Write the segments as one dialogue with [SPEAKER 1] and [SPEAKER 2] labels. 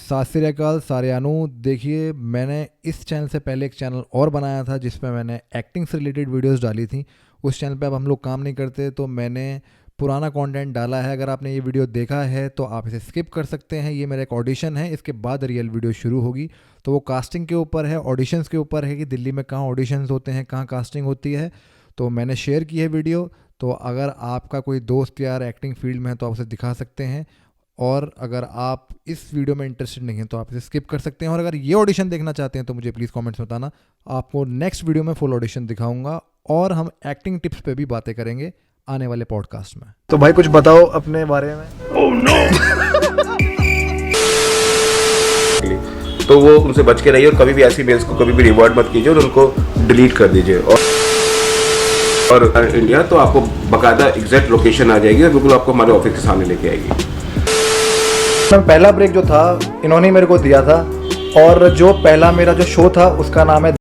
[SPEAKER 1] सत श्री अकाल सारियानू। देखिए, मैंने इस चैनल से पहले एक चैनल और बनाया था जिसमें मैंने एक्टिंग से रिलेटेड वीडियोस डाली थी। उस चैनल पे अब हम लोग काम नहीं करते, तो मैंने पुराना कंटेंट डाला है। अगर आपने ये वीडियो देखा है तो आप इसे स्किप कर सकते हैं। ये मेरा एक ऑडिशन है, इसके बाद रियल वीडियो शुरू होगी। तो वो कास्टिंग के ऊपर है, ऑडिशंस के ऊपर है कि दिल्ली में कहाँ ऑडिशंस होते हैं, कहाँ कास्टिंग होती है। तो मैंने शेयर की है वीडियो, तो अगर आपका कोई दोस्त यार एक्टिंग फील्ड में है तो आप उसे दिखा सकते हैं। और अगर आप इस वीडियो में इंटरेस्टेड नहीं हैं तो आप इसे स्किप कर सकते हैं। और अगर ये ऑडिशन देखना चाहते हैं तो मुझे प्लीज़ कमेंट्स में बताना, आपको नेक्स्ट वीडियो में फुल ऑडिशन दिखाऊंगा और हम एक्टिंग टिप्स पे भी बातें करेंगे आने वाले पॉडकास्ट में। तो भाई कुछ बताओ अपने बारे में।
[SPEAKER 2] Oh, no! तो वो उनसे बच के रहिए और कभी भी ऐसी मेल्स को कभी भी रिवॉर्ड मत कीजिए और उनको डिलीट कर दीजिए। और इंडिया तो आपको बकायदा एग्जैक्ट लोकेशन आ जाएगी और बिल्कुल आपको हमारे ऑफिस के सामने लेके आएगी।
[SPEAKER 1] पहला ब्रेक जो था इन्होंने मेरे को दिया था, और जो पहला मेरा जो शो था उसका नाम है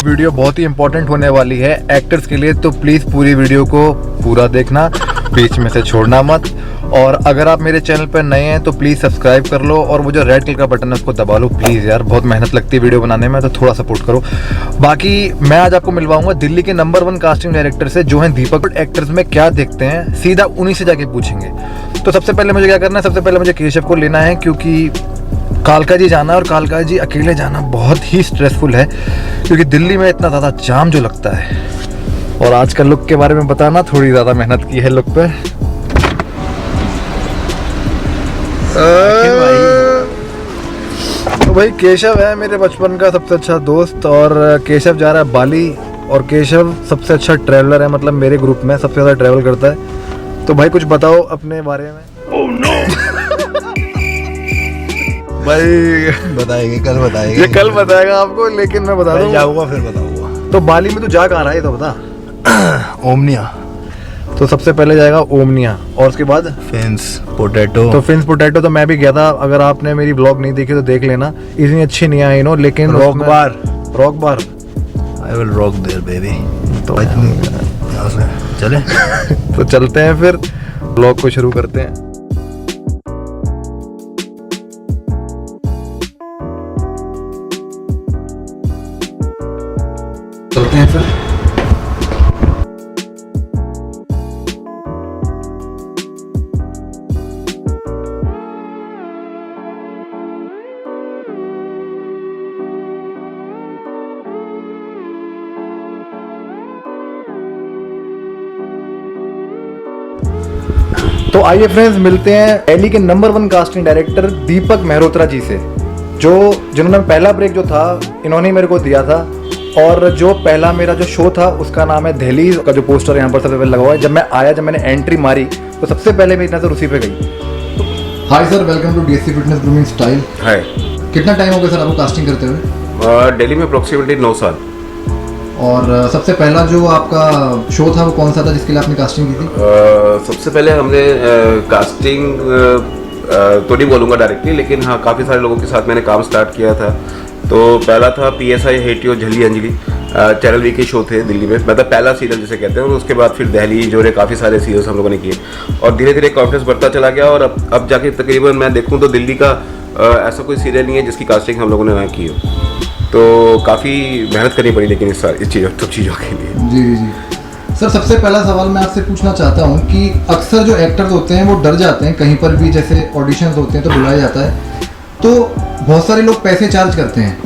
[SPEAKER 1] वीडियो बहुत ही इंपॉर्टेंट होने वाली है एक्टर्स के लिए, तो प्लीज़ पूरी वीडियो को पूरा देखना, बीच में से छोड़ना मत। और अगर आप मेरे चैनल पर नए हैं तो प्लीज़ सब्सक्राइब कर लो और वो जो रेड कलर का बटन है उसको दबा लो प्लीज़ यार, बहुत मेहनत लगती है वीडियो बनाने में, तो थोड़ा सपोर्ट करो। बाकी मैं आज आपको मिलवाऊंगा दिल्ली के नंबर 1 कास्टिंग डायरेक्टर से, जो हैं दीपक। एक्टर्स में क्या देखते हैं सीधा उन्हीं से जाके पूछेंगे। तो सबसे पहले मुझे क्या करना है, सबसे पहले मुझे केशव को लेना है, क्योंकि कालका जी जाना है और कालका जी अकेले जाना बहुत ही स्ट्रेसफुल है, क्योंकि दिल्ली में इतना ज़्यादा जाम जो लगता है। और आज का लुक के बारे में बताना, थोड़ी ज़्यादा मेहनत की है लुक पे। तो भाई केशव है मेरे बचपन का सबसे अच्छा दोस्त, और केशव जा रहा है बाली, और केशव सबसे अच्छा ट्रैवलर है, मतलब मेरे ग्रुप में सबसे ज़्यादा ट्रैवल करता है। तो भाई कुछ बताओ अपने बारे में।
[SPEAKER 2] Oh, no!
[SPEAKER 1] भाई
[SPEAKER 3] बताएंगे, कल बताएंगे।
[SPEAKER 1] ये कल बताएगा आपको, लेकिन मैं बता दूं,
[SPEAKER 3] जाऊंगा फिर बताऊंगा।
[SPEAKER 1] तो बाली में तो जा कहाँ रहा है तो बता।
[SPEAKER 3] ओमनिया।
[SPEAKER 1] तो सबसे पहले जाएगा ओमनिया, और उसके बाद
[SPEAKER 3] फिन्स पोटैटो।
[SPEAKER 1] तो फिन्स पोटैटो तो मैं भी गया था, अगर आपने मेरी ब्लॉग नहीं देखी तो देख लेना, इतनी अच्छी नहीं आई नो, लेकिन
[SPEAKER 3] rock bar. I will rock there baby. तो चले
[SPEAKER 1] तो चलते हैं फिर, ब्लॉग को शुरू करते हैं। चलते हैं फिर। तो आइए फ्रेंड्स, मिलते हैं दिल्ली के नंबर 1 कास्टिंग डायरेक्टर दीपक मेहरोत्रा जी से, जिन्होंने पहला ब्रेक जो था इन्होंने मेरे को दिया था। और जो पहला मेरा जो शो था उसका नाम है दहलीज, का जो पोस्टर यहाँ पर सबसे पहले लगा हुआ है। जब मैं आया, जब मैंने एंट्री मारी तो सबसे पहले मेरी नजर उसी पे गई। Hi sir, welcome to DSC fitness grooming style.
[SPEAKER 2] Hi.
[SPEAKER 1] कितना टाइम हो गया सर आपको कास्टिंग करते हुए?
[SPEAKER 2] दिल्ली में अप्रोक्सीमेटली 9 साल।
[SPEAKER 1] और सबसे पहला जो आपका शो था वो कौन सा था जिसके लिए आपने कास्टिंग की थी?
[SPEAKER 2] सबसे पहले हमने कास्टिंग तो नहीं बोलूँगा डायरेक्टली, लेकिन हाँ काफ़ी सारे लोगों के साथ मैंने काम स्टार्ट किया था। तो पहला था PSI hate you Jhalli Anjali, channel V के शो थे दिल्ली में, मतलब पहला सीरियल जिसे कहते हैं। और उसके बाद फिर दहली जोरे काफ़ी सारे सीरियल्स हम लोगों ने किए, और धीरे धीरे कॉन्फिडेंस बढ़ता चला गया। और अब जाके तकरीबन मैं देखूँ तो दिल्ली का ऐसा कोई सीरियल नहीं है जिसकी कास्टिंग हम लोगों ने ना की हो। तो काफ़ी मेहनत करनी पड़ी लेकिन इस चीज़ों सब चीज़ों के लिए।
[SPEAKER 1] जी जी सर, सबसे पहला सवाल मैं आपसे पूछना चाहता हूँ कि अक्सर जो एक्टर्स होते हैं वो डर जाते हैं, कहीं पर भी जैसे ऑडिशंस होते हैं तो बुलाया जाता है, तो बहुत सारे लोग पैसे चार्ज करते हैं।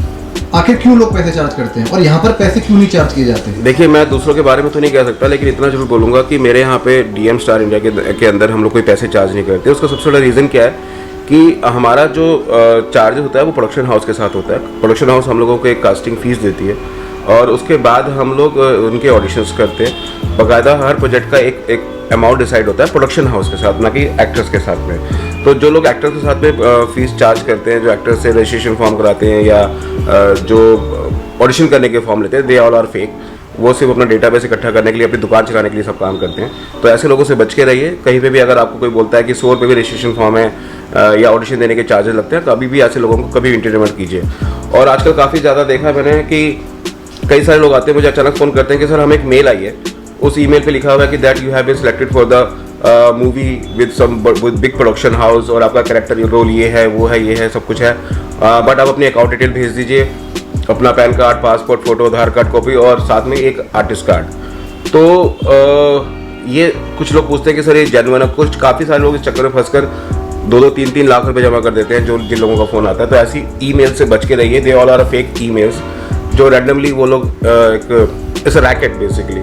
[SPEAKER 1] आखिर क्यों लोग पैसे चार्ज करते हैं, और यहाँ पर पैसे क्यों नहीं चार्ज किए जाते हैं?
[SPEAKER 2] देखिए, मैं दूसरों के बारे में तो नहीं कह सकता, लेकिन इतना जरूर बोलूँगा कि मेरे यहाँ पे DM स्टार इंडिया के अंदर हम लोग कोई पैसे चार्ज नहीं करते। उसका सबसे बड़ा रीज़न क्या है कि हमारा जो चार्ज होता है वो प्रोडक्शन हाउस के साथ होता है। प्रोडक्शन हाउस हम लोगों को एक कास्टिंग फीस देती है, और उसके बाद हम लोग उनके ऑडिशंस करते हैं। बाकायदा हर प्रोजेक्ट का एक अमाउंट डिसाइड होता है प्रोडक्शन हाउस के साथ, ना कि एक्टर्स के साथ में। तो जो लोग एक्टर्स के साथ में फीस चार्ज करते हैं, जो एक्टर्स से रजिस्ट्रेशन फॉर्म कराते हैं या जो ऑडिशन करने के फॉर्म लेते हैं, दे ऑल आर फेक। वो सिर्फ अपना डेटाबेस इकट्ठा करने के लिए, अपनी दुकान चलाने के लिए सब काम करते हैं। तो ऐसे लोगों से बच के रहिए। कहीं पे भी अगर आपको कोई बोलता है कि 100 रुपये भी रजिस्ट्रेशन फॉर्म है या ऑडिशन देने के चार्जेस लगते हैं, कभी भी ऐसे लोगों को कभी इंटरव्यू मत कीजिए। और आजकल काफ़ी ज़्यादा देखा मैंने कि कई सारे लोग आते हैं, मुझे अचानक फ़ोन करते हैं कि सर हमें एक मेल आई है, उस ईमेल पे लिखा हुआ है कि that you have been selected for the movie with some big production house और आपका कैरेक्टर रोल ये है वो है ये है सब कुछ है, बट आप अपनी अकाउंट डिटेल भेज दीजिए, अपना पैन कार्ड, पासपोर्ट फोटो, आधार कार्ड कॉपी और साथ में एक आर्टिस्ट कार्ड। तो ये कुछ लोग पूछते हैं कि सर ये जेन्युइन है, कुछ काफ़ी सारे लोग इस चक्कर में फंसकर 2-2, 3-3 लाख रुपए जमा कर देते हैं जो जिन लोगों का फ़ोन आता है। तो ऐसी ईमेल से बच के रहिए, they all are fake emails जो रैंडमली वो लोग एक इट्स अ रैकेट बेसिकली,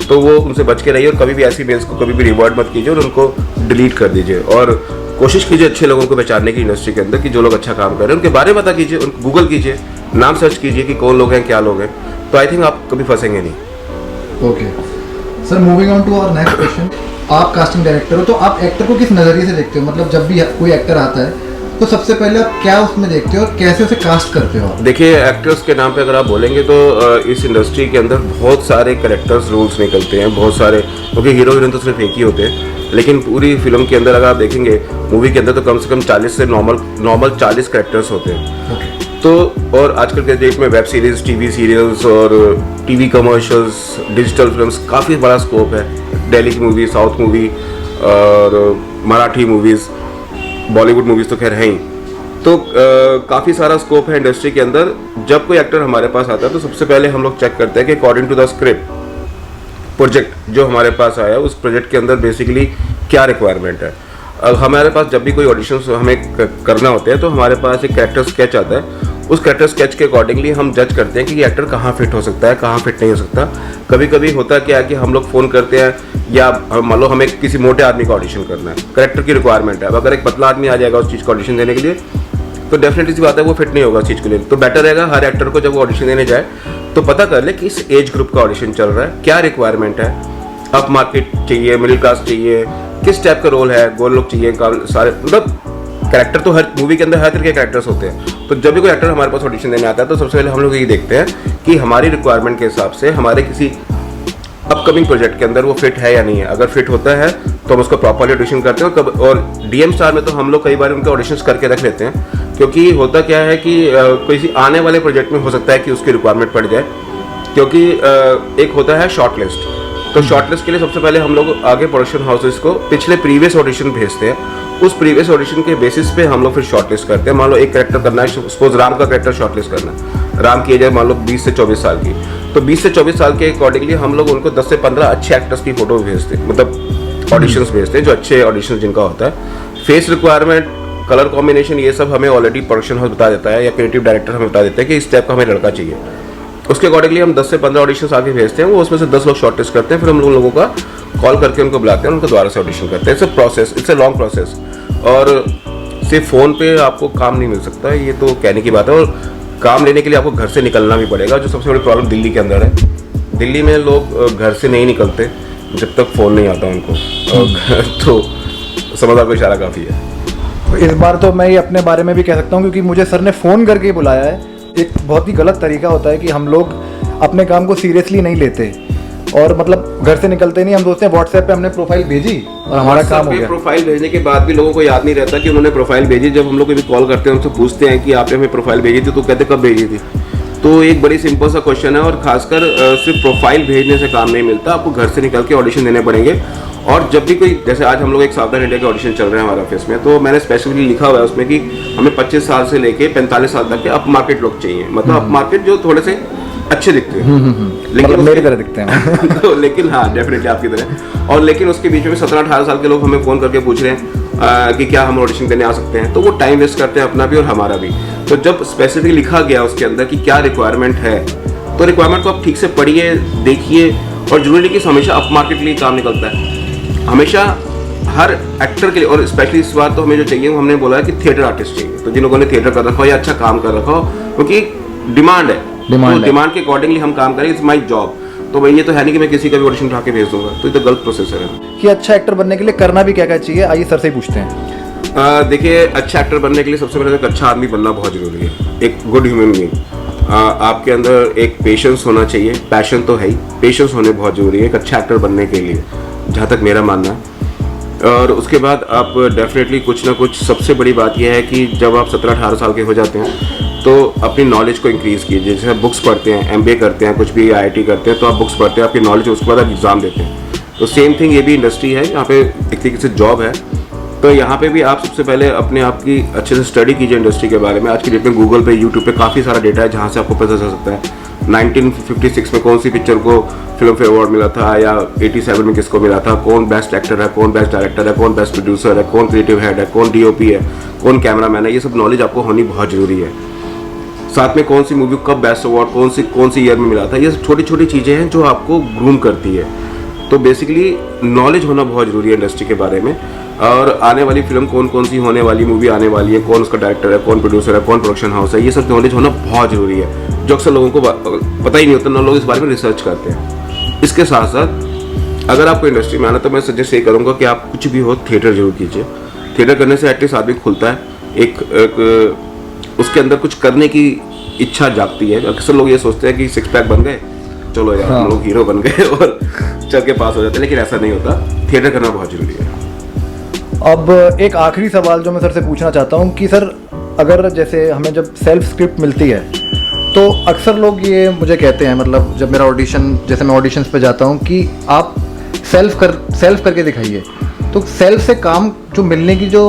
[SPEAKER 2] तो वो उनसे बच के रहिए और कभी भी ऐसी मेल्स को कभी भी रिवर्ट मत कीजिए और उनको डिलीट कर दीजिए। और कोशिश कीजिए अच्छे लोगों को पहचानने की इंडस्ट्री के अंदर कि जो लोग अच्छा काम कर रहे हैं उनके बारे में पता कीजिए, उनको गूगल कीजिए, नाम सर्च कीजिए कि कौन लोग हैं क्या लोग हैं, तो आई थिंक आप कभी फंसेंगे नहीं।
[SPEAKER 1] Okay sir, moving on to our next question. आप कास्टिंग डायरेक्टर हो, तो आप एक्टर को किस नज़रिए से देखते हो? मतलब जब भी कोई एक्टर आता है तो सबसे पहले आप क्या उसमें देखते हो और कैसे उसे कास्ट करते हो?
[SPEAKER 2] देखिए, एक्टर्स के नाम पे अगर आप बोलेंगे तो इस इंडस्ट्री के अंदर बहुत सारे करेक्टर्स रूल्स निकलते हैं, बहुत सारे, क्योंकि हीरो हीरोइन तो सिर्फ एक ही होते हैं, लेकिन पूरी फिल्म के अंदर अगर आप देखेंगे मूवी के अंदर तो कम से कम 40 से नॉर्मल 40 करेक्टर्स होते हैं। तो और आजकल के डेट में वेब सीरीज, टीवी सीरियल्स और टीवी कमर्शियल्स, डिजिटल फिल्म्स, काफ़ी बड़ा स्कोप है। दिल्ली की मूवी, साउथ मूवी और मराठी मूवीज़, बॉलीवुड मूवीज़ तो खैर हैं ही। तो काफ़ी सारा स्कोप है इंडस्ट्री के अंदर। जब कोई एक्टर हमारे पास आता है तो सबसे पहले हम लोग चेक करते हैं कि according to the script project जो हमारे पास आया उस प्रोजेक्ट के अंदर बेसिकली क्या रिक्वायरमेंट है। हमारे पास जब भी कोई ऑडिशन हमें करना होते हैं तो हमारे पास एक कैरेक्टर स्केच आता है, उस कैरेक्टर स्केच के अकॉर्डिंगली हम जज करते हैं कि ये एक्टर कहाँ फिट हो सकता है, कहाँ फिट नहीं हो सकता। कभी कभी होता क्या है कि हम लोग फ़ोन करते हैं या मान लो हमें किसी मोटे आदमी का ऑडिशन करना है, कैरेक्टर की रिक्वायरमेंट है, अब अगर एक पतला आदमी आ जाएगा उस चीज़ का ऑडिशन देने के लिए तो डेफिनेटली सी बात है वो फिट नहीं होगा उस चीज़ के लिए। तो बेटर रहेगा हर एक्टर को जब वो ऑडिशन देने जाए तो पता कर ले किस एज ग्रुप का ऑडिशन चल रहा है, क्या रिक्वायरमेंट है, अप मार्केट चाहिए, मिडिल क्लास चाहिए, किस टाइप का रोल है, गोल लोग चाहिए, सारे मतलब कैरेक्टर तो हर मूवी के अंदर हर तरह के कैरेक्टर्स होते हैं। तो जब भी कोई एक्टर हमारे पास ऑडिशन देने आता है तो सबसे पहले हम लोग ये देखते हैं कि हमारी रिक्वायरमेंट के हिसाब से हमारे किसी अपकमिंग प्रोजेक्ट के अंदर वो फिट है या नहीं है। अगर फिट होता है तो हम उसको प्रॉपरली ऑडिशन करते हैं। और डीएम स्टार में तो हम लोग कई बार उनके ऑडिशंस करके रख लेते हैं, क्योंकि होता क्या है कि किसी आने वाले प्रोजेक्ट में हो सकता है कि उसकी रिक्वायरमेंट पड़ जाए, क्योंकि एक होता है शॉर्ट लिस्ट। तो शॉर्ट लिस्ट के लिए सबसे पहले हम लोग आगे प्रोडक्शन हाउसेस को पिछले प्रीवियस ऑडिशन भेजते हैं, उस प्रीवियस ऑडिशन के बेसिस पे हम लोग फिर शॉर्ट लिस्ट करते हैं। मान लो एक कैरेक्टर करना है, सपोज राम का कैरेक्टर शॉर्ट लिस्ट करना है, राम की एज है मान लो 20 से 24 साल की, तो 20 से 24 साल के अकॉर्डिंगली हम लोग उनको 10 से 15 अच्छे एक्टर्स की फोटो भेजते हैं, मतलब ऑडिशंस भेजते हैं जो अच्छे ऑडिशन जिनका होता है। फेस रिक्वायरमेंट, कलर कॉम्बिनेशन, ये सब हमें ऑलरेडी प्रोडक्शन हाउस बता देता है या क्रिएटिव डायरेक्टर हमें बता देता है कि इस टाइप का हमें लड़का चाहिए। उसके अकॉर्डिंगली हम 10 से 15 ऑडिशंस आगे भेजते हैं, वो उसमें से 10 लोग शॉर्ट लिस्ट करते हैं, फिर हम लोगों का कॉल करके उनको बुलाते हैं, उनको दोबारा से ऑडिशन करते हैं। It's a process, it's a long process. और सिर्फ फ़ोन पे आपको काम नहीं मिल सकता, ये तो कहने की बात है। और काम लेने के लिए आपको घर से निकलना भी पड़ेगा, जो सबसे बड़ी प्रॉब्लम दिल्ली के अंदर है। दिल्ली में लोग घर से नहीं निकलते जब तक फ़ोन नहीं आता उनको, तो समझदार को इशारा काफ़ी है।
[SPEAKER 1] इस बार तो मैं ये अपने बारे में भी कह सकता हूँ, क्योंकि मुझे सर ने फ़ोन करके बुलाया है। एक बहुत ही गलत तरीका होता है कि हम लोग अपने काम को सीरियसली नहीं लेते और मतलब घर से निकलते नहीं। हम सोचते हैं व्हाट्सएप पे हमने प्रोफाइल भेजी और हमारा काम हो गया।
[SPEAKER 2] प्रोफाइल भेजने के बाद भी लोगों को याद नहीं रहता कि उन्होंने प्रोफाइल भेजी। जब हम लोग कभी कॉल करते हैं उनसे पूछते हैं कि आपने हमें प्रोफाइल भेजी थी, तो कहते कब भेजी थी। तो एक बड़ी सिंपल सा क्वेश्चन है, और खासकर सिर्फ प्रोफाइल भेजने से काम नहीं मिलता, आपको घर से निकल के ऑडिशन देने पड़ेंगे। और जब भी कोई, जैसे आज हम लोग एक साउदर्न इंडिया के ऑडिशन चल रहे हैं हमारे ऑफिस में, तो मैंने स्पेसिफिकली लिखा हुआ है उसमें कि हमें 25 साल से लेके 45 साल तक के अप मार्केट लोग चाहिए, मतलब अप मार्केट जो थोड़े से अच्छे दिखते हैं, लेकिन
[SPEAKER 1] मतलब मेरी तरह दिखते हैं।
[SPEAKER 2] तो लेकिन हाँ, डेफिनेटली आपकी तरह। और लेकिन उसके बीच में 17-18 साल के लोग हमें फ़ोन करके पूछ रहे हैं कि क्या हम ऑडिशन देने आ सकते हैं, तो वो टाइम वेस्ट करते हैं अपना भी और हमारा भी। तो जब स्पेसिफिकली लिखा गया उसके अंदर कि क्या रिक्वायरमेंट है, तो रिक्वायरमेंट को आप ठीक से पढ़िए, देखिए। और जरूरी कि हमेशा अप मार्केट के लिए काम निकलता है, हमेशा हर एक्टर के लिए। और स्पेशली इस बार तो हमें जो चाहिए वो हमने बोला है कि थिएटर आर्टिस्ट चाहिए। तो जिन लोगों ने थिएटर कर रखा हो या अच्छा काम कर रखा हो, क्योंकि डिमांड है, डिमांड के अकॉर्डिंगली हम काम करें, इट्स माई जॉब। तो भाई ये तो है नहीं कि मैं किसी का भी ऑडिशन उठा के भेज दूंगा, तो ये तो गलत प्रोसेस है
[SPEAKER 1] कि अच्छा एक्टर बनने के लिए करना भी क्या क्या चाहिए, आइए सर से ही पूछते हैं।
[SPEAKER 2] देखिए, अच्छा एक्टर बनने के लिए सबसे पहले एक अच्छा आदमी बनना बहुत जरूरी है, एक गुड ह्यूमन बीइंग। आपके अंदर एक पेशेंस होना चाहिए, पैशन तो है ही, पेशेंस होने बहुत जरूरी है एक अच्छा एक्टर बनने के लिए, जहाँ तक मेरा मानना है। और उसके बाद आप डेफिनेटली कुछ ना कुछ, सबसे बड़ी बात यह है कि जब आप 17-18 साल के हो जाते हैं तो अपनी नॉलेज को इंक्रीज़ कीजिए। जैसे आप बुक्स पढ़ते हैं, MBA करते हैं, कुछ भी IIT करते हैं, तो आप बुक्स पढ़ते हैं, आपकी नॉलेज, उसके बाद आप एग्ज़ाम देते हैं। तो सेम थिंग ये भी इंडस्ट्री है, यहाँ पे एक तरीके से जॉब है। तो यहाँ पे भी आप सबसे पहले अपने आप की अच्छे से स्टडी कीजिए इंडस्ट्री के बारे में। आज की डेट में गूगल पे, यूट्यूब पे काफ़ी सारा डेटा है जहाँ से आपको पता चल सकता है 1956 में कौन सी पिक्चर को फिल्म फेयर अवार्ड मिला था, या 87 में किसको मिला था, कौन बेस्ट एक्टर है, कौन बेस्ट डायरेक्टर है, कौन बेस्ट प्रोड्यूसर है, कौन क्रिएटिव हेड है, कौन डीओपी है, कौन कैमरामैन है। ये सब नॉलेज आपको होनी बहुत ज़रूरी है। साथ में कौन सी मूवी कब बेस्ट अवार्ड कौन सी ईयर में मिला था, ये सब छोटी छोटी चीज़ें हैं जो आपको ग्रूम करती है। तो बेसिकली नॉलेज होना बहुत ज़रूरी है इंडस्ट्री के बारे में। और आने वाली फिल्म कौन सी होने वाली मूवी आने वाली है, कौन उसका डायरेक्टर है, कौन प्रोड्यूसर है, कौन प्रोडक्शन हाउस है, ये सब नॉलेज होना बहुत ज़रूरी है, जो अक्सर लोगों को पता ही नहीं होता। ना लोग इस बारे में रिसर्च करते हैं। इसके साथ साथ अगर आपको इंडस्ट्री में आना, तो मैं सजेस्ट ये करूँगा कि आप कुछ भी हो थिएटर जरूर कीजिए। थिएटर करने से एटलीस्ट आदमी खुलता है, एक उसके अंदर कुछ करने की इच्छा जागती है। अक्सर लोग ये सोचते हैं कि सिक्स पैक बन गए, चलो यार हम लोग हीरो बन गए और चल के पास हो जाते हैं, लेकिन ऐसा नहीं होता। थिएटर करना बहुत जरूरी है।
[SPEAKER 1] अब एक आखिरी सवाल जो मैं सर से पूछना चाहता हूँ कि सर, अगर जैसे हमें जब सेल्फ स्क्रिप्ट मिलती है तो अक्सर लोग ये मुझे कहते हैं, मतलब जब मेरा ऑडिशन, जैसे मैं ऑडिशंस पे जाता हूँ, कि आप सेल्फ करके दिखाइए। तो सेल्फ से काम जो मिलने की जो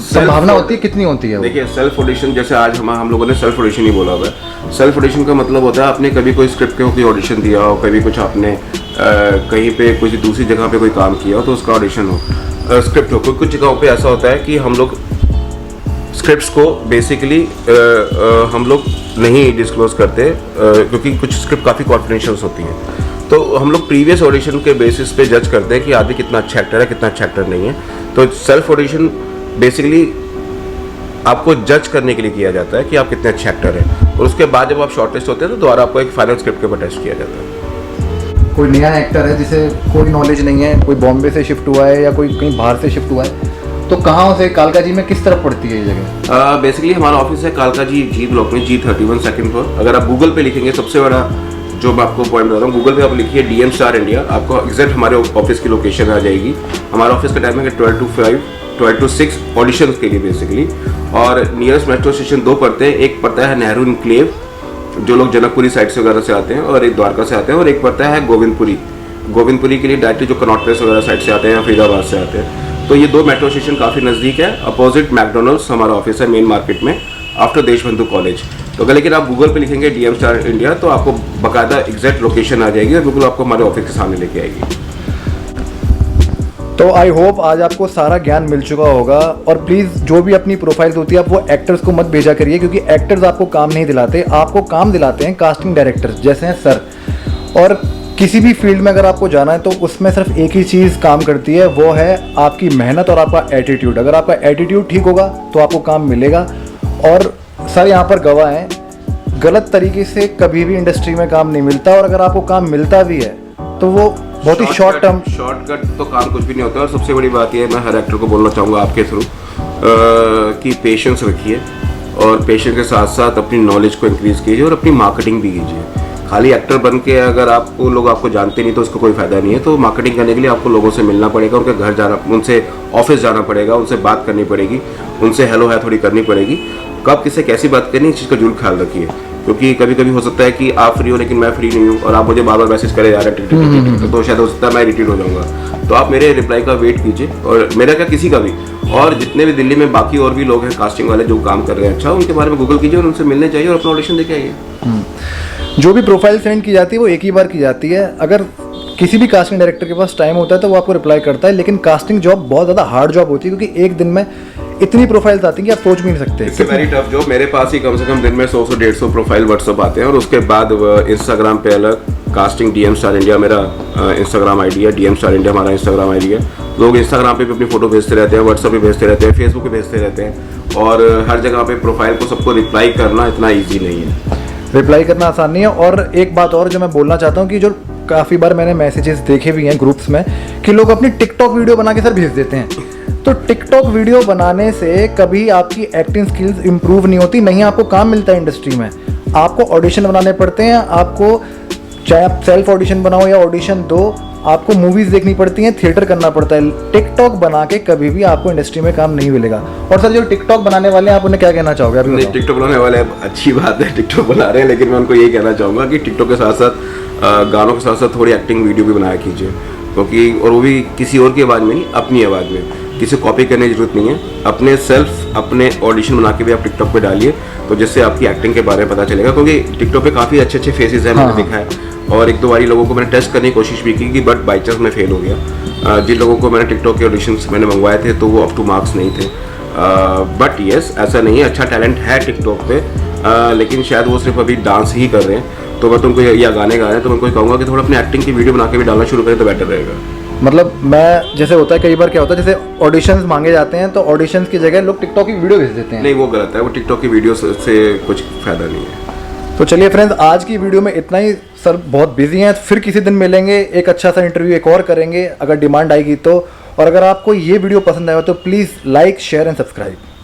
[SPEAKER 1] संभावना होती है कितनी होती है?
[SPEAKER 2] देखिए, सेल्फ ऑडिशन, जैसे आज हम लोगों ने सेल्फ ऑडिशन ही बोला हुआ है। सेल्फ ऑडिशन का मतलब होता है आपने कभी कोई स्क्रिप्ट के कोई ऑडिशन दिया हो, कभी कुछ आपने कहीं पे कोई दूसरी जगह पे कोई काम किया हो तो उसका ऑडिशन हो, स्क्रिप्ट हो। कुछ जगहों पे ऐसा होता है कि हम लोग स्क्रिप्ट्स को बेसिकली हम लोग नहीं डिस्क्लोज करते, क्योंकि कुछ स्क्रिप्ट काफ़ी कॉन्फिडेंशियल होती है। तो हम लोग प्रीवियस ऑडिशन के बेसिस पे जज करते हैं कि आदमी कितना अच्छा एक्टर है, कितना अच्छा एक्टर नहीं है। तो सेल्फ ऑडिशन बेसिकली आपको जज करने के लिए किया जाता है कि आप कितने अच्छे एक्टर हैं, और उसके बाद जब आप शॉर्टलिस्ट होते हैं तो दोबारा आपको एक फाइनल स्क्रिप्ट के ऊपर टेस्ट किया जाता है।
[SPEAKER 1] कोई नया एक्टर है जिसे कोई नॉलेज नहीं है, कोई बॉम्बे से शिफ्ट हुआ है या कोई कहीं बाहर से शिफ्ट हुआ है, तो कहाँ से कालका जी में किस तरफ पड़ती है ये जगह?
[SPEAKER 2] बेसिकली हमारा ऑफिस है कालका जी ब्लॉक में, G31 सेकंड फ्लोर। अगर आप गूगल पे लिखेंगे, सबसे बड़ा जो मैं आपको पॉइंट बता रहा हूँ, गूगल पे आप लिखिए DM स्टार इंडिया, आपको एग्जैक्ट हमारे ऑफिस की लोकेशन आ जाएगी। हमारा ऑफिस का टाइम है 12 to 6 ऑडिशन के लिए बेसिकली। और नियरेस्ट मेट्रो स्टेशन 2 पड़ते हैं, एक पड़ता है नेहरू इनक्लेव, जो लोग जनकपुरी साइड से वगैरह से आते हैं, और एक द्वारका से आते हैं, और एक पड़ता है गोविंदपुरी के लिए डायरेक्टली जो कनॉट प्लेस वगैरह साइड से आते हैं या फरीदाबाद से आते हैं। तो ये 2 मेट्रो स्टेशन काफ़ी नज़दीक है। अपोजिट मैकडोनल्ड्स हमारा ऑफिस है मेन मार्केट में, आफ्टर देशबंधु कॉलेज। तो अगर लेकिन आप गूगल पे लिखेंगे DM स्टार इंडिया तो आपको बाकायदा एग्जैक्ट लोकेशन आ जाएगी और बिल्कुल आपको हमारे ऑफिस के सामने लेके आएगी।
[SPEAKER 1] तो आई होप आज आपको सारा ज्ञान मिल चुका होगा। और प्लीज़ जो भी अपनी प्रोफाइल्स होती है आप वो एक्टर्स को मत भेजा करिए, क्योंकि एक्टर्स आपको काम नहीं दिलाते, आपको काम दिलाते हैं कास्टिंग डायरेक्टर्स जैसे हैं सर। और किसी भी फील्ड में अगर आपको जाना है तो उसमें सिर्फ एक ही चीज़ काम करती है, वो है आपकी मेहनत और आपका एटीट्यूड। अगर आपका एटीट्यूड ठीक होगा तो आपको काम मिलेगा। और सर यहाँ पर गवाह हैं, गलत तरीके से कभी भी इंडस्ट्री में काम नहीं मिलता, और अगर आपको काम मिलता भी है तो वो बहुत ही
[SPEAKER 2] शॉर्टकट तो काम कुछ भी नहीं होता। और सबसे बड़ी बात यह है, मैं हर एक्टर को बोलना चाहूँगा आपके थ्रू कि पेशेंस रखिए, और पेशेंस के साथ साथ अपनी नॉलेज को इंक्रीज़ कीजिए और अपनी मार्केटिंग भी कीजिए। खाली एक्टर बन के अगर आपको लोग आपको जानते नहीं तो उसका कोई फ़ायदा नहीं है। तो मार्केटिंग करने के लिए आपको लोगों से मिलना पड़ेगा, उनके घर जाना, उनसे ऑफिस जाना पड़ेगा, उनसे बात करनी पड़ेगी, उनसे हेलो है थोड़ी करनी पड़ेगी। कब किससे कैसी बात करनी, इस चीज़ का जरूर ख्याल रखिए, क्योंकि कभी कभी हो सकता है कि आप फ्री हो लेकिन मैं फ्री नहीं हूँ, और आप मुझे बार बार मैसेज करें यार तो शायद हो सकता है मैं इरिटेट हो जाऊँगा। तो आप मेरे रिप्लाई का वेट कीजिए, और मेरा क्या किसी का भी, और जितने भी दिल्ली में बाकी और भी लोग हैं कास्टिंग वाले जो काम कर रहे हैं अच्छा, उनके बारे में गूगल कीजिए और उनसे मिलने चाहिए और अपना ऑडिशन देके आइए।
[SPEAKER 1] जो भी प्रोफाइल सेंड की जाती है वो एक ही बार की जाती है। अगर किसी भी कास्टिंग डायरेक्टर के पास टाइम होता है तो वो आपको रिप्लाई करता है, लेकिन कास्टिंग जॉब बहुत ज़्यादा हार्ड जॉब होती है, क्योंकि एक दिन में इतनी प्रोफाइल्स आती हैं कि आप सोच भी नहीं सकते।
[SPEAKER 2] It's very tough job. मेरे पास ही कम से कम दिन में 100 से 150 प्रोफाइल व्हाट्सअप आते हैं, और उसके बाद इंस्टाग्राम पे अलग कास्टिंग DM स्टार इंडिया मेरा इंस्टाग्राम ID है, DM स्टार इंडिया हमारा इंस्टाग्राम ID है। लोग इंस्टाग्राम पे भी अपनी फोटो भेजते रहते हैं, व्हाट्सअप पे भेजते रहते हैं, फेसबुक पे भेजते रहते हैं, और हर जगह पे प्रोफाइल को सबको रिप्लाई करना इतना ईजी नहीं है।
[SPEAKER 1] रिप्लाई करना आसान नहीं है। और एक बात और जो मैं बोलना चाहता हूँ कि जो काफ़ी बार मैंने मैसेजेस देखे भी हैं ग्रुप्स में कि लोग अपनी टिकटॉक वीडियो बना के सर भेज देते हैं। तो टिकटॉक वीडियो बनाने से कभी आपकी एक्टिंग स्किल्स इंप्रूव नहीं होती, नहीं आपको काम मिलता है इंडस्ट्री में। आपको ऑडिशन बनाने पड़ते हैं, आपको चाहे आप सेल्फ ऑडिशन बनाओ या ऑडिशन दो, आपको मूवीज़ देखनी पड़ती हैं, थिएटर करना पड़ता है। टिकटॉक बना के कभी भी आपको इंडस्ट्री में काम नहीं मिलेगा। और सर जो टिकटॉक बनाने वाले हैं आप उन्हें क्या कहना चाहोगे? अभी
[SPEAKER 2] नहीं, टिकटॉक बनाने वाले अच्छी बात है, टिकटॉक बना रहे हैं, लेकिन मैं उनको यही कहना चाहूँगा कि टिकटॉक के साथ साथ गानों के साथ साथ थोड़ी एक्टिंग वीडियो भी बनाया कीजिए। क्योंकि और वो भी किसी और की आवाज़ में नहीं, अपनी आवाज़ में, किसी को कॉपी करने की जरूरत नहीं है। अपने सेल्फ अपने ऑडिशन बना के भी आप टिकटॉक पे डालिए, तो जिससे आपकी एक्टिंग के बारे में पता चलेगा। क्योंकि टिकटॉक पे काफ़ी अच्छे अच्छे फेसेस हैं, मैंने देखा है, और एक दो बारी लोगों को मैंने टेस्ट करने की कोशिश भी की, बट बाई चांस मैं फेल हो गया। जिन लोगों को मैंने टिकटॉक के ऑडिशंस मैंने मंगवाए थे तो वो अप टू मार्क्स नहीं थे। बट येस, ऐसा नहीं है, अच्छा टैलेंट है टिकटॉक पे, लेकिन शायद वो सिर्फ अभी डांस ही कर रहे हैं। तो मैं तुमको या गाने गा रहे हैं तो मैं उनको कहूँगा कि थोड़ा अपनी एक्टिंग की वीडियो बना के भी डालना शुरू करें तो बेटर रहेगा।
[SPEAKER 1] मतलब मैं जैसे होता है कई बार क्या होता है, जैसे ऑडिशंस मांगे जाते हैं तो ऑडिशंस की जगह लोग टिकटॉक की वीडियो भेज देते हैं।
[SPEAKER 2] नहीं, वो गलत है, वो टिकटॉक की वीडियो से कुछ फ़ायदा नहीं है।
[SPEAKER 1] तो चलिए फ्रेंड्स, आज की वीडियो में इतना ही। सर बहुत बिजी हैं, फिर किसी दिन मिलेंगे, एक अच्छा सा इंटरव्यू एक और करेंगे अगर डिमांड आएगी तो। और अगर आपको ये वीडियो पसंद आया तो please like, share and subscribe.